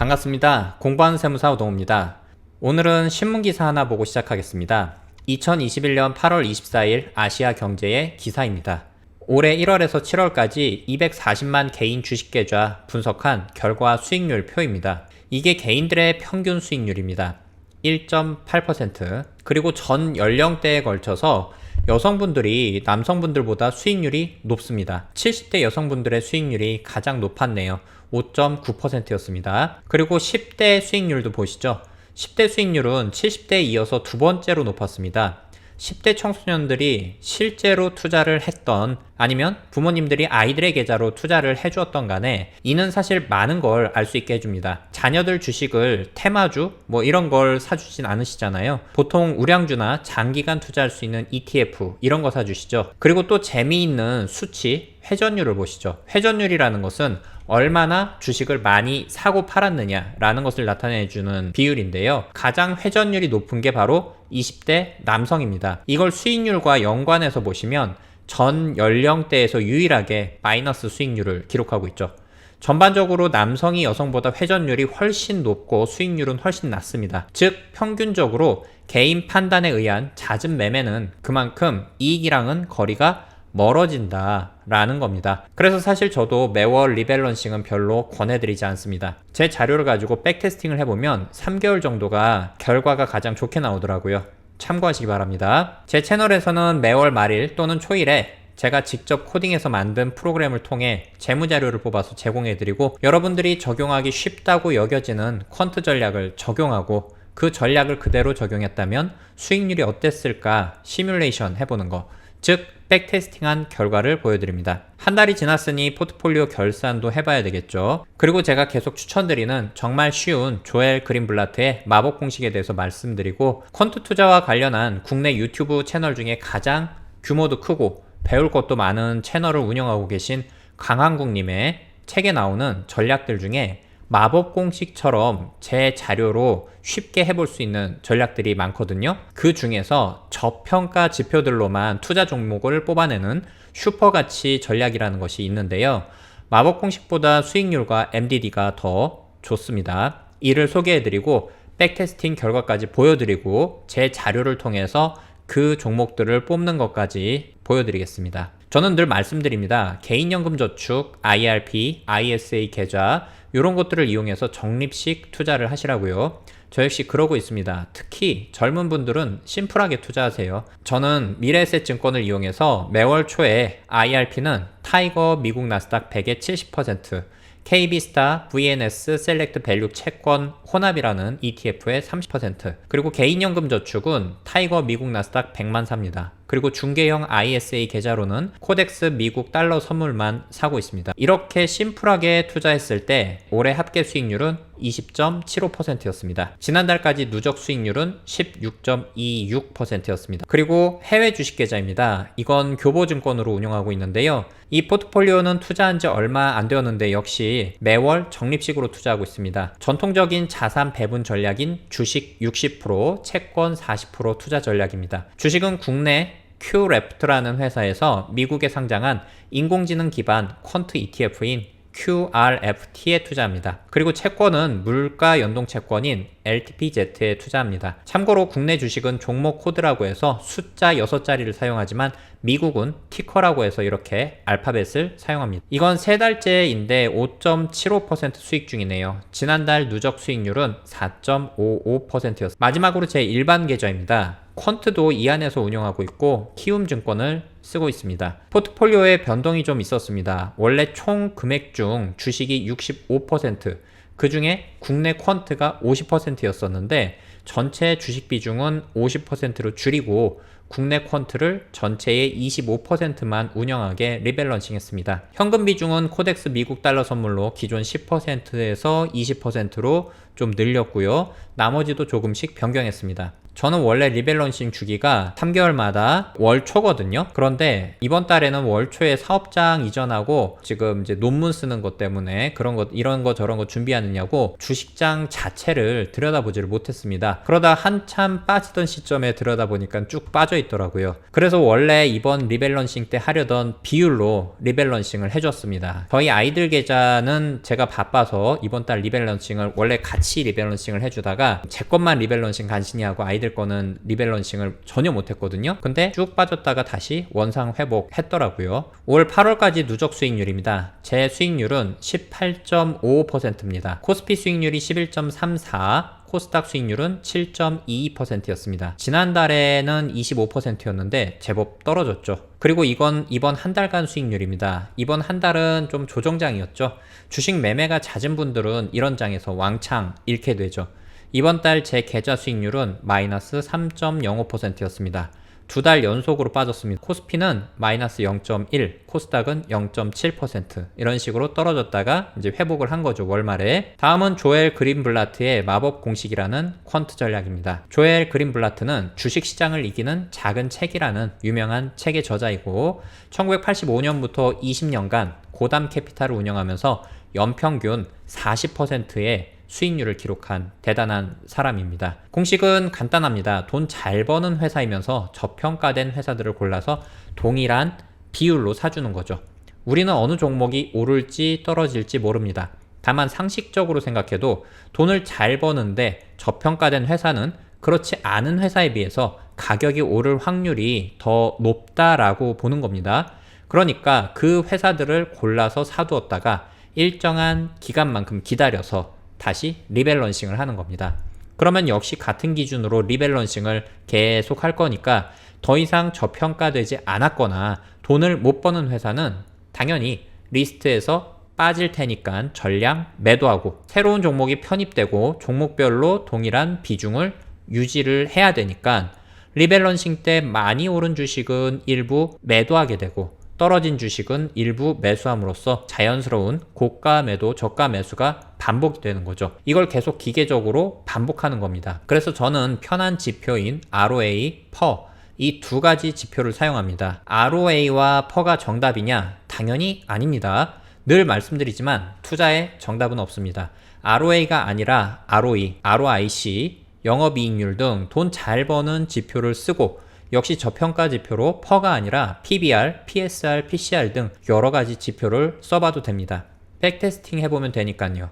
반갑습니다. 공부하는 세무사 우동우입니다. 오늘은 신문기사 하나 보고 시작하겠습니다. 2021년 8월 24일 아시아 경제의 기사입니다. 올해 1월에서 7월까지 240만 개인 주식계좌 분석한 결과 수익률 표입니다. 이게 개인들의 평균 수익률입니다. 1.8%. 그리고 전 연령대에 걸쳐서 여성분들이 남성분들보다 수익률이 높습니다. 70대 여성분들의 수익률이 가장 높았네요. 5.9%였습니다. 그리고 10대 수익률도 보시죠. 10대 수익률은 70대에 이어서 두 번째로 높았습니다. 10대 청소년들이 실제로 투자를 했던 아니면 부모님들이 아이들의 계좌로 투자를 해주었던 간에 이는 사실 많은 걸 알 수 있게 해줍니다. 자녀들 주식을 테마주 이런 걸 사주진 않으시잖아요. 보통 우량주나 장기간 투자할 수 있는 ETF 이런 거 사주시죠. 그리고 또 재미있는 수치 회전율을 보시죠. 회전율이라는 것은 얼마나 주식을 많이 사고 팔았느냐라는 것을 나타내주는 비율인데요. 가장 회전율이 높은 게 바로 20대 남성입니다. 이걸 수익률과 연관해서 보시면 전 연령대에서 유일하게 마이너스 수익률을 기록하고 있죠. 전반적으로 남성이 여성보다 회전율이 훨씬 높고 수익률은 훨씬 낮습니다. 즉 평균적으로 개인 판단에 의한 잦은 매매는 그만큼 이익이랑은 거리가 멀어진다 라는 겁니다. 그래서 사실 저도 매월 리밸런싱은 별로 권해드리지 않습니다. 제 자료를 가지고 백테스팅을 해보면 3개월 정도가 결과가 가장 좋게 나오더라고요. 참고하시기 바랍니다. 제 채널에서는 매월 말일 또는 초일에 제가 직접 코딩해서 만든 프로그램을 통해 재무자료를 뽑아서 제공해드리고 여러분들이 적용하기 쉽다고 여겨지는 퀀트 전략을 적용하고 그 전략을 그대로 적용했다면 수익률이 어땠을까 시뮬레이션 해보는 거, 즉 백테스팅한 결과를 보여드립니다. 한 달이 지났으니 포트폴리오 결산도 해봐야 되겠죠. 그리고 제가 계속 추천드리는 정말 쉬운 조엘 그린블라트의 마법 공식에 대해서 말씀드리고 퀀트 투자와 관련한 국내 유튜브 채널 중에 가장 규모도 크고 배울 것도 많은 채널을 운영하고 계신 강한국님의 책에 나오는 전략들 중에 마법 공식처럼 제 자료로 쉽게 해볼 수 있는 전략들이 많거든요. 그 중에서 저평가 지표들로만 투자 종목을 뽑아내는 슈퍼가치 전략이라는 것이 있는데요. 마법 공식보다 수익률과 MDD가 더 좋습니다. 이를 소개해드리고 백테스팅 결과까지 보여드리고 제 자료를 통해서 그 종목들을 뽑는 것까지 보여드리겠습니다. 저는 늘 말씀드립니다. 개인연금저축, IRP, ISA 계좌 이런 것들을 이용해서 적립식 투자를 하시라고요. 저 역시 그러고 있습니다. 특히 젊은 분들은 심플하게 투자하세요. 저는 미래에셋증권을 이용해서 매월 초에 IRP는 타이거 미국 나스닥 100의 70%, KB스타 VNS 셀렉트 밸류 채권 혼합이라는 ETF의 30%, 그리고 개인연금저축은 타이거 미국 나스닥 100만 삽니다. 그리고 중개형 ISA 계좌로는 코덱스 미국 달러 선물만 사고 있습니다. 이렇게 심플하게 투자했을 때 올해 합계 수익률은 20.75%였습니다. 지난달까지 누적 수익률은 16.26%였습니다. 그리고 해외 주식 계좌입니다. 이건 교보증권으로 운영하고 있는데요. 이 포트폴리오는 투자한 지 얼마 안 되었는데 역시 매월 적립식으로 투자하고 있습니다. 전통적인 자산 배분 전략인 주식 60%, 채권 40% 투자 전략입니다. 주식은 국내 QREPT라는 회사에서 미국에 상장한 인공지능 기반 퀀트 ETF인 QRFT에 투자합니다. 그리고 채권은 물가 연동 채권인 LTPZ에 투자합니다. 참고로 국내 주식은 종목 코드라고 해서 숫자 6자리를 사용하지만 미국은 티커라고 해서 이렇게 알파벳을 사용합니다. 이건 3달째인데 5.75% 수익 중이네요. 지난달 누적 수익률은 4.55%였습니다. 마지막으로 제 일반 계좌입니다. 퀀트도 이 안에서 운영하고 있고 키움증권을 쓰고 있습니다. 포트폴리오에 변동이 좀 있었습니다. 원래 총 금액 중 주식이 65%, 그 중에 국내 퀀트가 50%였었는데 전체 주식 비중은 50%로 줄이고 국내 퀀트를 전체의 25%만 운영하게 리밸런싱 했습니다. 현금 비중은 코덱스 미국 달러 선물로 기존 10%에서 20%로 좀 늘렸고요. 나머지도 조금씩 변경했습니다. 저는 원래 리밸런싱 주기가 3개월마다 월 초거든요. 그런데 이번 달에는 월 초에 사업장 이전하고 지금 이제 논문 쓰는 것 때문에 그런 것, 이런 거 저런 거 준비하느냐고 주식장 자체를 들여다보지를 못했습니다. 그러다 한참 빠지던 시점에 들여다보니까 쭉 빠져 있더라고요. 그래서 원래 이번 리밸런싱 때 하려던 비율로 리밸런싱을 해줬습니다. 저희 아이들 계좌는 제가 바빠서 이번 달 리밸런싱을 원래 같이 리밸런싱을 해주다가 제 것만 리밸런싱 간신히 하고 아이들 거는 리밸런싱을 전혀 못했거든요. 근데 쭉 빠졌다가 다시 원상 회복했더라고요. 올 8월까지 누적 수익률입니다. 제 수익률은 18.55%입니다. 코스피 수익률이 11.34%, 코스닥 수익률은 7.22%였습니다. 지난달에는 25%였는데 제법 떨어졌죠. 그리고 이건 이번 한 달간 수익률입니다. 이번 한 달은 좀 조정장이었죠. 주식 매매가 잦은 분들은 이런 장에서 왕창 잃게 되죠. 이번 달 제 계좌 수익률은 마이너스 3.05%였습니다. 두 달 연속으로 빠졌습니다. 코스피는 마이너스 0.1, 코스닥은 0.7% 이런 식으로 떨어졌다가 이제 회복을 한 거죠, 월말에. 다음은 조엘 그린블라트의 마법 공식이라는 퀀트 전략입니다. 조엘 그린블라트는 주식시장을 이기는 작은 책이라는 유명한 책의 저자이고 1985년부터 20년간 고담 캐피탈을 운영하면서 연평균 40%의 수익률을 기록한 대단한 사람입니다. 공식은 간단합니다. 돈 잘 버는 회사이면서 저평가된 회사들을 골라서 동일한 비율로 사주는 거죠. 우리는 어느 종목이 오를지 떨어질지 모릅니다. 다만 상식적으로 생각해도 돈을 잘 버는데 저평가된 회사는 그렇지 않은 회사에 비해서 가격이 오를 확률이 더 높다라고 보는 겁니다. 그러니까 그 회사들을 골라서 사두었다가 일정한 기간만큼 기다려서 다시 리밸런싱을 하는 겁니다. 그러면 역시 같은 기준으로 리밸런싱을 계속 할 거니까 더 이상 저평가되지 않았거나 돈을 못 버는 회사는 당연히 리스트에서 빠질 테니까 전량 매도하고 새로운 종목이 편입되고 종목별로 동일한 비중을 유지를 해야 되니까 리밸런싱 때 많이 오른 주식은 일부 매도하게 되고 떨어진 주식은 일부 매수함으로써 자연스러운 고가 매도, 저가 매수가 반복이 되는 거죠. 이걸 계속 기계적으로 반복하는 겁니다. 그래서 저는 편한 지표인 ROA, PER 이 두 가지 지표를 사용합니다. ROA와 PER가 정답이냐? 당연히 아닙니다. 늘 말씀드리지만 투자에 정답은 없습니다. ROA가 아니라 ROE, ROIC, 영업이익률 등 돈 잘 버는 지표를 쓰고 역시 저평가 지표로 PER가 아니라 PBR, PSR, PCR 등 여러 가지 지표를 써봐도 됩니다. 백테스팅 해보면 되니까요.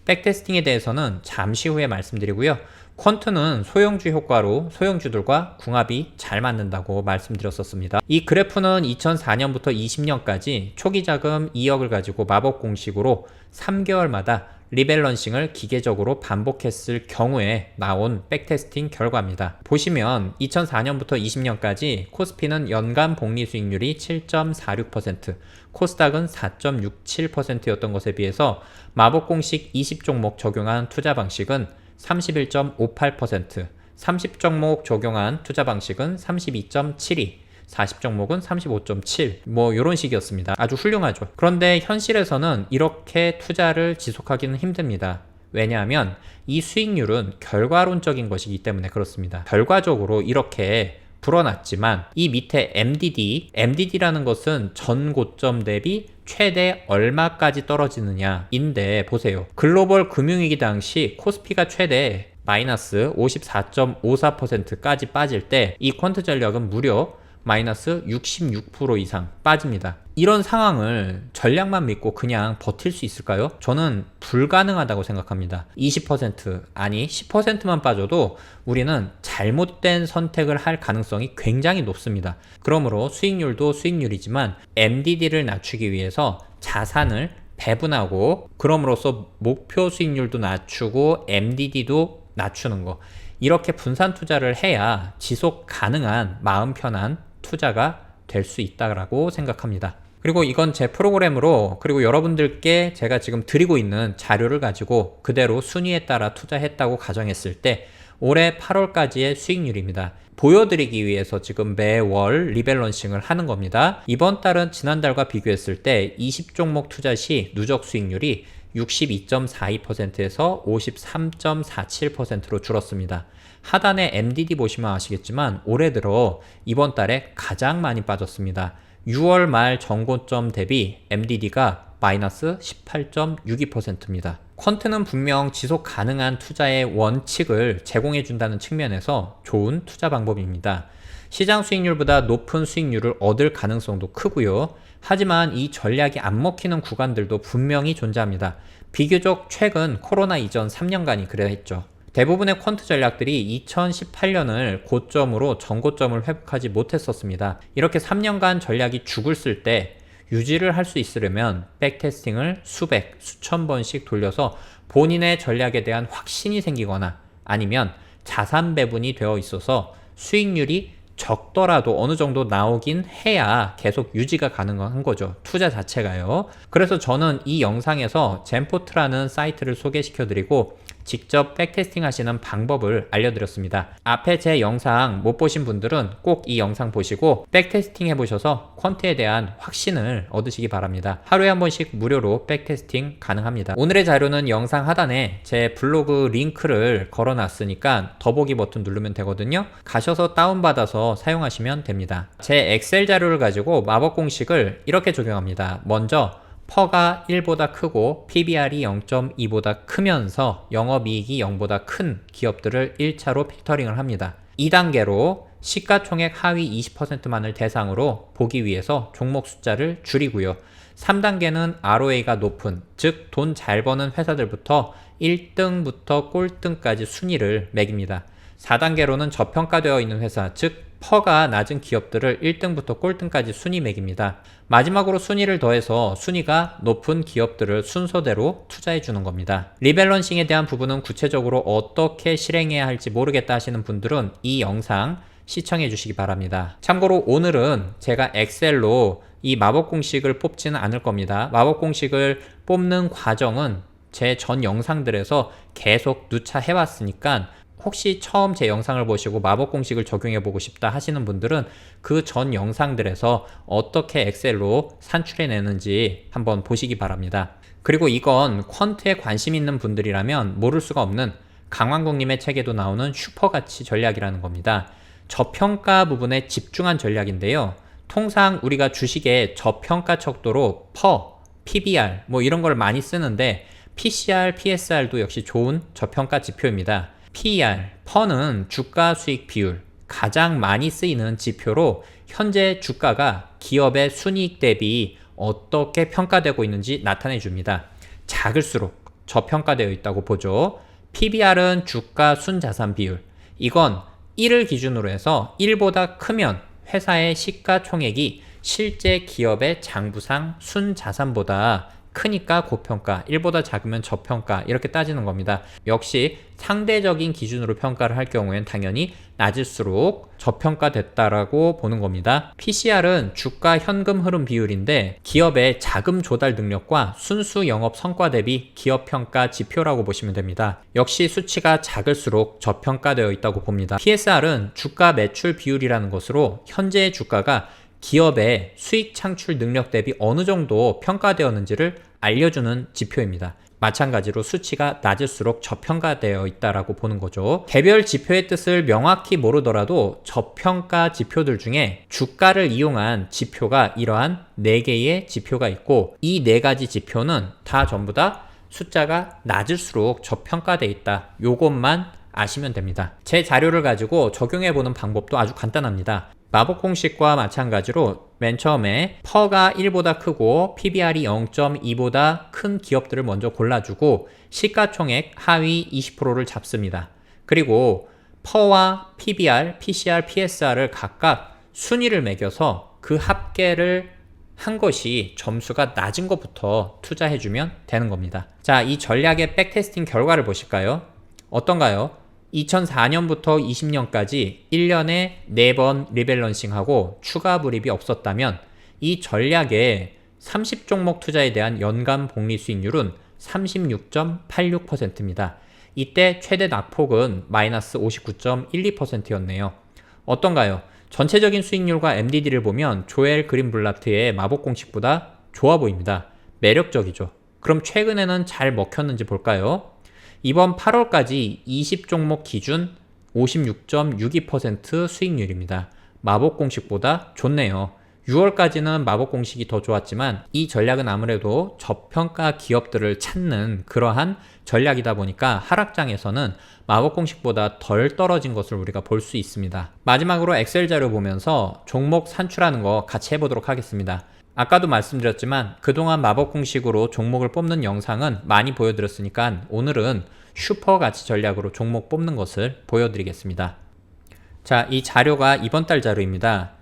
백테스팅에 대해서는 잠시 후에 말씀드리고요. 퀀트는 소형주 효과로 소형주들과 궁합이 잘 맞는다고 말씀드렸었습니다. 이 그래프는 2004년부터 20년까지 초기 자금 2억을 가지고 마법 공식으로 3개월마다 리밸런싱을 기계적으로 반복했을 경우에 나온 백테스팅 결과입니다. 보시면 2004년부터 20년까지 코스피는 연간 복리 수익률이 7.46%, 코스닥은 4.67%였던 것에 비해서 마법 공식 20종목 적용한 투자 방식은 31.58%, 30종목 적용한 투자 방식은 32.72%, 40종목은 35.7 뭐 이런 식이었습니다. 아주 훌륭하죠. 그런데 현실에서는 이렇게 투자를 지속하기는 힘듭니다. 왜냐하면 이 수익률은 결과론적인 것이기 때문에 그렇습니다. 결과적으로 이렇게 불어났지만 이 밑에 MDD라는 것은 전 고점 대비 최대 얼마까지 떨어지느냐 인데 보세요. 글로벌 금융위기 당시 코스피가 최대 마이너스 54.54%까지 빠질 때 이 퀀트 전략은 무려 마이너스 66% 이상 빠집니다. 이런 상황을 전략만 믿고 그냥 버틸 수 있을까요? 저는 불가능하다고 생각합니다. 20% 아니 10%만 빠져도 우리는 잘못된 선택을 할 가능성이 굉장히 높습니다. 그러므로 수익률도 수익률이지만 MDD를 낮추기 위해서 자산을 배분하고 그럼으로써 목표 수익률도 낮추고 MDD도 낮추는 거, 이렇게 분산 투자를 해야 지속 가능한 마음 편한 투자가 될 수 있다고 생각합니다. 그리고 이건 제 프로그램으로, 그리고 여러분들께 제가 지금 드리고 있는 자료를 가지고 그대로 순위에 따라 투자했다고 가정했을 때 올해 8월까지의 수익률입니다. 보여드리기 위해서 지금 매월 리밸런싱을 하는 겁니다. 이번 달은 지난달과 비교했을 때 20종목 투자 시 누적 수익률이 62.42%에서 53.47%로 줄었습니다. 하단에 MDD 보시면 아시겠지만 올해 들어 이번 달에 가장 많이 빠졌습니다. 6월 말 전고점 대비 MDD가 마이너스 18.62%입니다. 퀀트는 분명 지속 가능한 투자의 원칙을 제공해준다는 측면에서 좋은 투자 방법입니다. 시장 수익률보다 높은 수익률을 얻을 가능성도 크고요. 하지만 이 전략이 안 먹히는 구간들도 분명히 존재합니다. 비교적 최근 코로나 이전 3년간이 그랬죠. 대부분의 퀀트 전략들이 2018년을 고점으로 전고점을 회복하지 못했었습니다. 이렇게 3년간 전략이 죽을 때 유지를 할 수 있으려면 백테스팅을 수백, 수천 번씩 돌려서 본인의 전략에 대한 확신이 생기거나 아니면 자산 배분이 되어 있어서 수익률이 적더라도 어느 정도 나오긴 해야 계속 유지가 가능한 거죠. 투자 자체가요. 그래서 저는 이 영상에서 젠포트라는 사이트를 소개시켜드리고 직접 백테스팅 하시는 방법을 알려드렸습니다. 앞에 제 영상 못 보신 분들은 꼭 이 영상 보시고 백테스팅 해보셔서 퀀트에 대한 확신을 얻으시기 바랍니다. 하루에 한 번씩 무료로 백테스팅 가능합니다. 오늘의 자료는 영상 하단에 제 블로그 링크를 걸어놨으니까 더보기 버튼 누르면 되거든요. 가셔서 다운받아서 사용하시면 됩니다. 제 엑셀 자료를 가지고 마법 공식을 이렇게 적용합니다. 먼저 퍼가 1보다 크고 PBR이 0.2보다 크면서 영업이익이 0보다 큰 기업들을 1차로 필터링을 합니다. 2단계로 시가총액 하위 20%만을 대상으로 보기 위해서 종목 숫자를 줄이고요. 3단계는 ROA가 높은, 즉 돈 잘 버는 회사들부터 1등부터 꼴등까지 순위를 매깁니다. 4단계로는 저평가되어 있는 회사, 즉 퍼가 낮은 기업들을 1등부터 꼴등까지 순위 매깁니다. 마지막으로 순위를 더해서 순위가 높은 기업들을 순서대로 투자해 주는 겁니다. 리밸런싱에 대한 부분은 구체적으로 어떻게 실행해야 할지 모르겠다 하시는 분들은 이 영상 시청해 주시기 바랍니다. 참고로 오늘은 제가 엑셀로 이 마법 공식을 뽑지는 않을 겁니다. 마법 공식을 뽑는 과정은 제 전 영상들에서 계속 누차 해왔으니까 혹시 처음 제 영상을 보시고 마법 공식을 적용해 보고 싶다 하시는 분들은 그 전 영상들에서 어떻게 엑셀로 산출해내는지 한번 보시기 바랍니다. 그리고 이건 퀀트에 관심 있는 분들이라면 모를 수가 없는 강왕국님의 책에도 나오는 슈퍼가치 전략이라는 겁니다. 저평가 부분에 집중한 전략인데요. 통상 우리가 주식의 저평가 척도로 퍼, PBR 뭐 이런 걸 많이 쓰는데 PCR, PSR도 역시 좋은 저평가 지표입니다. PER, 퍼는 주가 수익 비율, 가장 많이 쓰이는 지표로 현재 주가가 기업의 순이익 대비 어떻게 평가되고 있는지 나타내 줍니다. 작을수록 저평가되어 있다고 보죠. PBR은 주가 순자산 비율. 이건 1을 기준으로 해서 1보다 크면 회사의 시가총액이 실제 기업의 장부상 순자산보다 크니까 고평가, 1보다 작으면 저평가 이렇게 따지는 겁니다. 역시 상대적인 기준으로 평가를 할 경우엔 당연히 낮을수록 저평가됐다라고 보는 겁니다. PCR은 주가 현금 흐름 비율인데 기업의 자금 조달 능력과 순수 영업 성과 대비 기업 평가 지표라고 보시면 됩니다. 역시 수치가 작을수록 저평가되어 있다고 봅니다. PSR은 주가 매출 비율이라는 것으로 현재의 주가가 기업의 수익 창출 능력 대비 어느 정도 평가되었는지를 알려주는 지표입니다. 마찬가지로 수치가 낮을수록 저평가되어 있다라고 보는 거죠. 개별 지표의 뜻을 명확히 모르더라도 저평가 지표들 중에 주가를 이용한 지표가 이러한 4개의 지표가 있고 이 4가지 지표는 다 전부 다 숫자가 낮을수록 저평가되어 있다. 요것만 아시면 됩니다. 제 자료를 가지고 적용해보는 방법도 아주 간단합니다. 마법 공식과 마찬가지로 맨 처음에 퍼가 1보다 크고 PBR이 0.2보다 큰 기업들을 먼저 골라주고 시가총액 하위 20%를 잡습니다. 그리고 퍼와 PBR, PCR, PSR을 각각 순위를 매겨서 그 합계를 한 것이 점수가 낮은 것부터 투자해주면 되는 겁니다. 자, 이 전략의 백테스팅 결과를 보실까요? 어떤가요? 2004년부터 20년까지 1년에 4번 리밸런싱하고 추가 불입이 없었다면 이 전략의 30종목 투자에 대한 연간 복리 수익률은 36.86%입니다. 이때 최대 낙폭은 마이너스 59.12%였네요. 어떤가요? 전체적인 수익률과 MDD를 보면 조엘 그린블라트의 마법 공식보다 좋아 보입니다. 매력적이죠. 그럼 최근에는 잘 먹혔는지 볼까요? 이번 8월까지 20종목 기준 56.62% 수익률입니다. 마법 공식보다 좋네요. 6월까지는 마법 공식이 더 좋았지만 이 전략은 아무래도 저평가 기업들을 찾는 그러한 전략이다 보니까 하락장에서는 마법 공식보다 덜 떨어진 것을 우리가 볼 수 있습니다. 마지막으로 엑셀 자료 보면서 종목 산출하는 거 같이 해보도록 하겠습니다. 아까도 말씀드렸지만 그동안 마법 공식으로 종목을 뽑는 영상은 많이 보여드렸으니까 오늘은 슈퍼 가치 전략으로 종목 뽑는 것을 보여드리겠습니다. 자, 이 자료가 이번 달 자료입니다.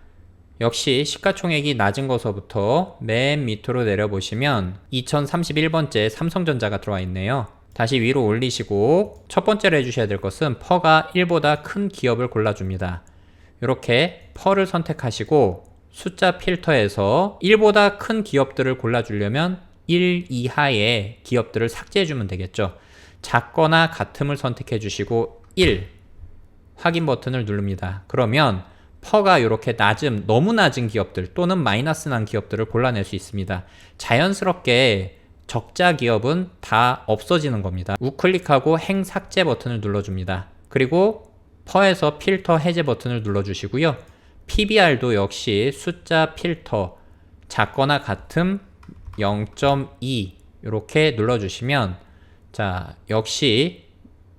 역시 시가총액이 낮은 것서부터 맨 밑으로 내려보시면 2031번째 삼성전자가 들어와 있네요. 다시 위로 올리시고 첫 번째로 해주셔야 될 것은 퍼가 1보다 큰 기업을 골라줍니다. 이렇게 퍼를 선택하시고 숫자 필터에서 1보다 큰 기업들을 골라주려면 1 이하의 기업들을 삭제해주면 되겠죠. 작거나 같음을 선택해 주시고 1 확인 버튼을 누릅니다. 그러면 퍼가 이렇게 너무 낮은 기업들 또는 마이너스 난 기업들을 골라낼 수 있습니다. 자연스럽게 적자 기업은 다 없어지는 겁니다. 우클릭하고 행 삭제 버튼을 눌러줍니다. 그리고 퍼에서 필터 해제 버튼을 눌러주시고요. PBR도 역시 숫자 필터 작거나 같음 0.2 이렇게 눌러주시면 자 역시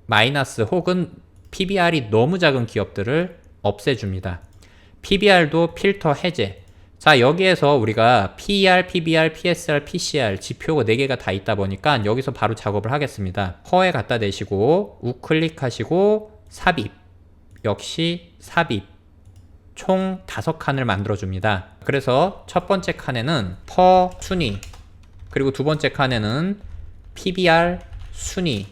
마이너스 혹은 PBR이 너무 작은 기업들을 없애줍니다. PBR도 필터 해제. 자 여기에서 우리가 PER, PBR, PSR, PCR 지표가 4개가 다 있다 보니까 여기서 바로 작업을 하겠습니다. 퍼에 갖다 대시고 우클릭하시고 삽입. 역시 삽입. 총 5칸을 만들어줍니다. 그래서 첫 번째 칸에는 퍼 순위, 그리고 두 번째 칸에는 PBR 순위,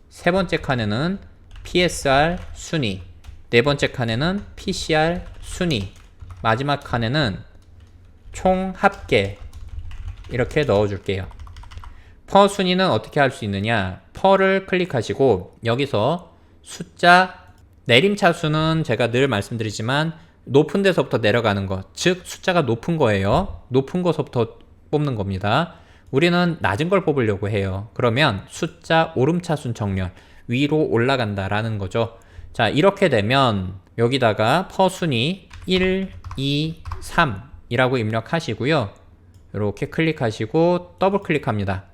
세 번째 칸에는 PSR 순위, 네 번째 칸에는 PCR 순위, 마지막 칸에는 총 합계 이렇게 넣어줄게요. 퍼 순위는 어떻게 할 수 있느냐? 퍼를 클릭하시고 여기서 숫자 내림차수는 제가 늘 말씀드리지만 높은 데서부터 내려가는 것, 즉 숫자가 높은 거예요. 높은 것부터 뽑는 겁니다. 우리는 낮은 걸 뽑으려고 해요. 그러면 숫자 오름차순 정렬, 위로 올라간다라는 거죠. 자 이렇게 되면 여기다가 퍼 순위 1, 2, 3 이라고 입력하시고요. 이렇게 클릭하시고 더블 클릭합니다.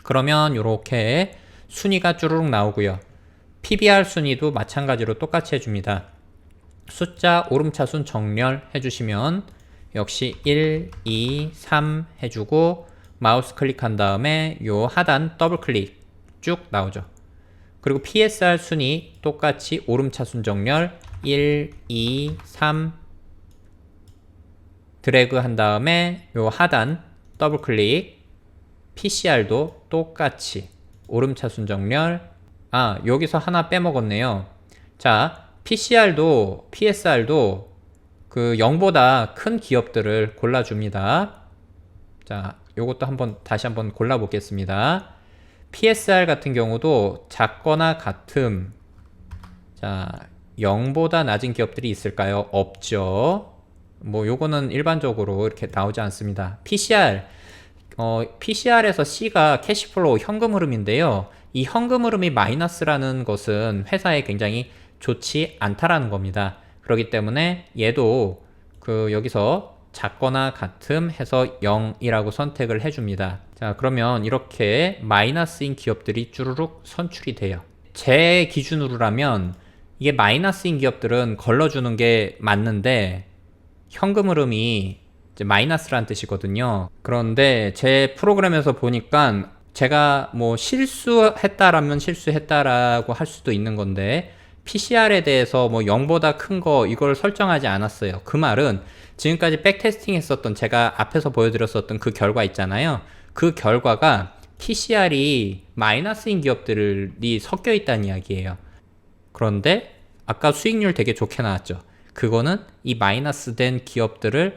그러면 이렇게 순위가 쭈루룩 나오고요. PBR 순위도 마찬가지로 똑같이 해줍니다. 숫자 오름차순 정렬 해주시면 역시 1, 2, 3 해주고 마우스 클릭한 다음에 요 하단 더블 클릭 쭉 나오죠. 그리고 PSR 순위 똑같이 오름차순 정렬 1, 2, 3 드래그 한 다음에 요 하단 더블 클릭 PCR도 똑같이 오름차순 정렬. 여기서 하나 빼먹었네요. 자 PCR도 PSR도 그 0보다 큰 기업들을 골라줍니다. 자 요것도 다시 한번 골라 보겠습니다. PSR 같은 경우도 작거나 같음. 자 0보다 낮은 기업들이 있을까요? 없죠. 뭐 요거는 일반적으로 이렇게 나오지 않습니다. PCR에서 C가 캐시플로우 현금 흐름인데요. 이 현금 흐름이 마이너스라는 것은 회사에 굉장히 좋지 않다라는 겁니다. 그렇기 때문에 얘도 여기서 작거나 같음 해서 0이라고 선택을 해줍니다. 자 그러면 이렇게 마이너스인 기업들이 쭈루룩 선출이 돼요. 제 기준으로라면 이게 마이너스인 기업들은 걸러주는 게 맞는데 현금 흐름이 이제 마이너스라는 뜻이거든요. 그런데 제 프로그램에서 보니까 제가 뭐 실수했다라면 실수했다라고 할 수도 있는 건데 PCR에 대해서 뭐 0보다 큰 거 이걸 설정하지 않았어요. 그 말은 지금까지 백테스팅 했었던 제가 앞에서 보여드렸었던 그 결과 있잖아요. 그 결과가 PCR이 마이너스인 기업들이 섞여 있다는 이야기예요. 그런데 아까 수익률 되게 좋게 나왔죠. 그거는 이 마이너스 된 기업들을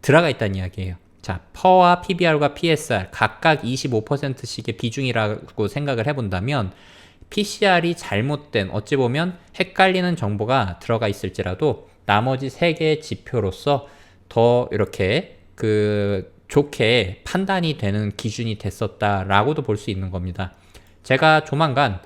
들어가 있다는 이야기예요. 자, 퍼와 PBR과 PSR 각각 25%씩의 비중이라고 생각을 해본다면 PCR이 잘못된, 어찌 보면 헷갈리는 정보가 들어가 있을지라도 나머지 3개의 지표로서 더 이렇게 좋게 판단이 되는 기준이 됐었다라고도 볼 수 있는 겁니다. 제가 조만간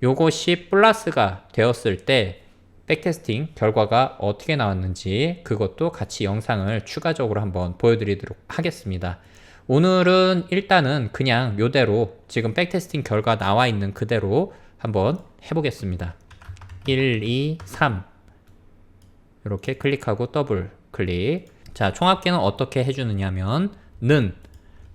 요것이 플러스가 되었을 때 백테스팅 결과가 어떻게 나왔는지 그것도 같이 영상을 추가적으로 한번 보여드리도록 하겠습니다. 오늘은 일단은 그냥 요대로 지금 백테스팅 결과 나와 있는 그대로 한번 해보겠습니다. 1, 2, 3 이렇게 클릭하고 더블 클릭. 자, 총합계는 어떻게 해주느냐면 는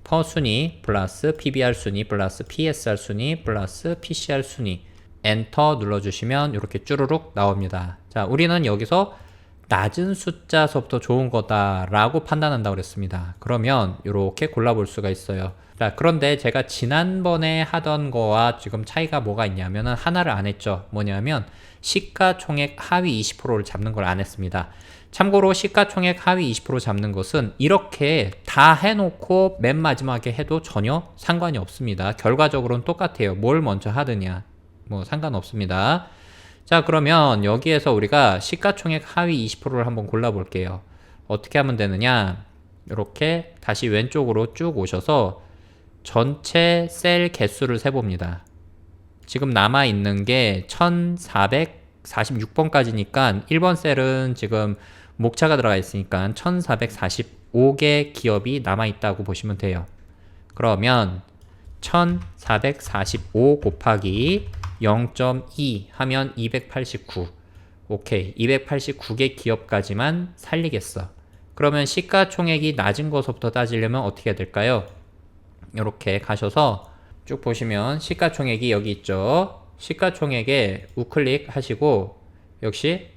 퍼 순위 플러스 PBR 순위 플러스 PSR 순위 플러스 PCR 순위 엔터 눌러주시면 이렇게 쭈루룩 나옵니다. 자, 우리는 여기서 낮은 숫자서부터 좋은 거다라고 판단한다고 그랬습니다. 그러면 이렇게 골라볼 수가 있어요. 자, 그런데 제가 지난번에 하던 거와 지금 차이가 뭐가 있냐면은 하나를 안 했죠. 뭐냐면 시가총액 하위 20%를 잡는 걸 안 했습니다. 참고로 시가총액 하위 20% 잡는 것은 이렇게 다 해놓고 맨 마지막에 해도 전혀 상관이 없습니다. 결과적으로는 똑같아요. 뭘 먼저 하느냐 뭐 상관없습니다. 자, 그러면 여기에서 우리가 시가총액 하위 20%를 한번 골라 볼게요. 어떻게 하면 되느냐, 이렇게 다시 왼쪽으로 쭉 오셔서 전체 셀 개수를 세봅니다. 지금 남아있는 게 1446번까지니까 1번 셀은 지금 목차가 들어가 있으니까 1445개 기업이 남아있다고 보시면 돼요. 그러면 1445 곱하기 0.2 하면 289. 오케이, 289개 기업까지만 살리겠어. 그러면 시가총액이 낮은 것부터 따지려면 어떻게 해야 될까요? 이렇게 가셔서 쭉 보시면 시가총액이 여기 있죠. 시가총액에 우클릭 하시고 역시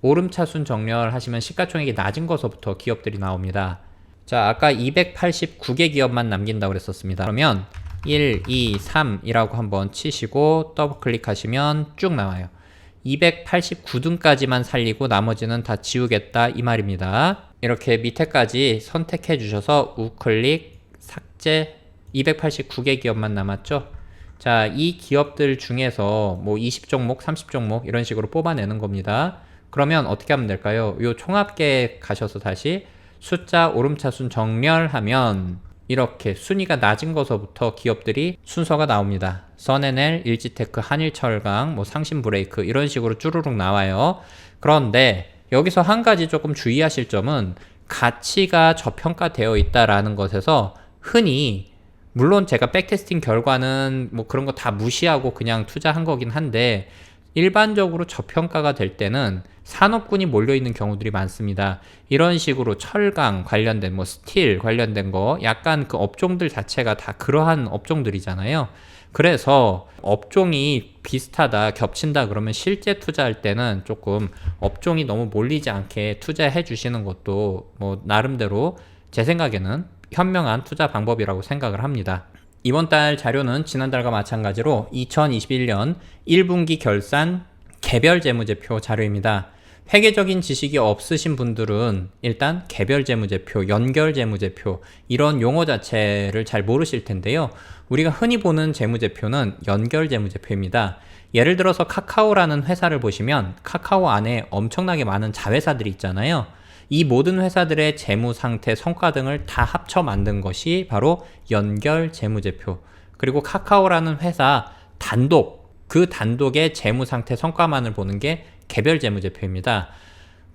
오름차순 정렬하시면 시가총액이 낮은 것부터 기업들이 나옵니다. 자, 아까 289개 기업만 남긴다고 그랬었습니다. 그러면 1, 2, 3이라고 한번 치시고 더블 클릭하시면 쭉 나와요. 289등까지만 살리고 나머지는 다 지우겠다 이 말입니다. 이렇게 밑에까지 선택해 주셔서 우클릭 삭제. 289개 기업만 남았죠. 자, 이 기업들 중에서 뭐 20종목, 30종목 이런 식으로 뽑아내는 겁니다. 그러면 어떻게 하면 될까요? 요 총합계에 가셔서 다시 숫자 오름차순 정렬하면 이렇게 순위가 낮은 것서부터 기업들이 순서가 나옵니다. 선엔엘, 일지테크, 한일철강, 뭐 상신브레이크 이런 식으로 쭈루룩 나와요. 그런데 여기서 한 가지 조금 주의하실 점은 가치가 저평가되어 있다라는 것에서 흔히, 물론 제가 백테스팅 결과는 뭐 그런 거 다 무시하고 그냥 투자한 거긴 한데 일반적으로 저평가가 될 때는 산업군이 몰려있는 경우들이 많습니다. 이런 식으로 철강 관련된 뭐 스틸 관련된 거 약간 그 업종들 자체가 다 그러한 업종들이잖아요. 그래서 업종이 비슷하다 겹친다 그러면 실제 투자할 때는 조금 업종이 너무 몰리지 않게 투자해 주시는 것도 뭐 나름대로 제 생각에는 현명한 투자 방법이라고 생각을 합니다. 이번 달 자료는 지난달과 마찬가지로 2021년 1분기 결산 개별 재무제표 자료입니다. 회계적인 지식이 없으신 분들은 일단 개별 재무제표, 연결 재무제표 이런 용어 자체를 잘 모르실 텐데요. 우리가 흔히 보는 재무제표는 연결 재무제표입니다. 예를 들어서 카카오라는 회사를 보시면 카카오 안에 엄청나게 많은 자회사들이 있잖아요. 이 모든 회사들의 재무 상태, 성과 등을 다 합쳐 만든 것이 바로 연결 재무제표. 그리고 카카오라는 회사 단독, 그 단독의 재무 상태 성과만을 보는 게 개별 재무제표입니다.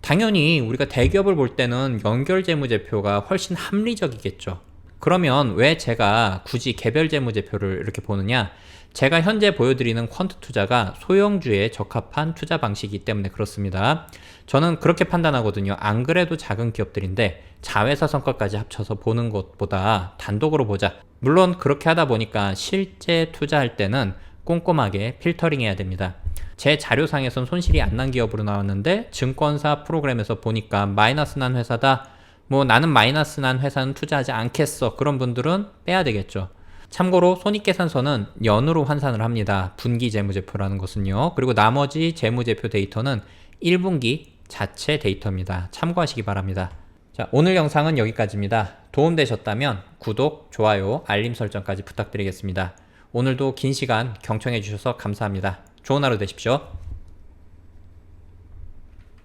당연히 우리가 대기업을 볼 때는 연결 재무제표가 훨씬 합리적이겠죠. 그러면 왜 제가 굳이 개별 재무제표를 이렇게 보느냐? 제가 현재 보여드리는 퀀트 투자가 소형주에 적합한 투자 방식이기 때문에 그렇습니다. 저는 그렇게 판단하거든요. 안 그래도 작은 기업들인데 자회사 성과까지 합쳐서 보는 것보다 단독으로 보자. 물론 그렇게 하다 보니까 실제 투자할 때는 꼼꼼하게 필터링 해야 됩니다. 제 자료상에선 손실이 안 난 기업으로 나왔는데 증권사 프로그램에서 보니까 마이너스 난 회사다. 뭐 나는 마이너스 난 회사는 투자하지 않겠어. 그런 분들은 빼야 되겠죠. 참고로 손익계산서는 연으로 환산을 합니다. 분기 재무제표라는 것은요. 그리고 나머지 재무제표 데이터는 1분기 자체 데이터입니다. 참고하시기 바랍니다. 자, 오늘 영상은 여기까지입니다. 도움되셨다면 구독, 좋아요, 알림 설정까지 부탁드리겠습니다. 오늘도 긴 시간 경청해 주셔서 감사합니다. 좋은 하루 되십시오.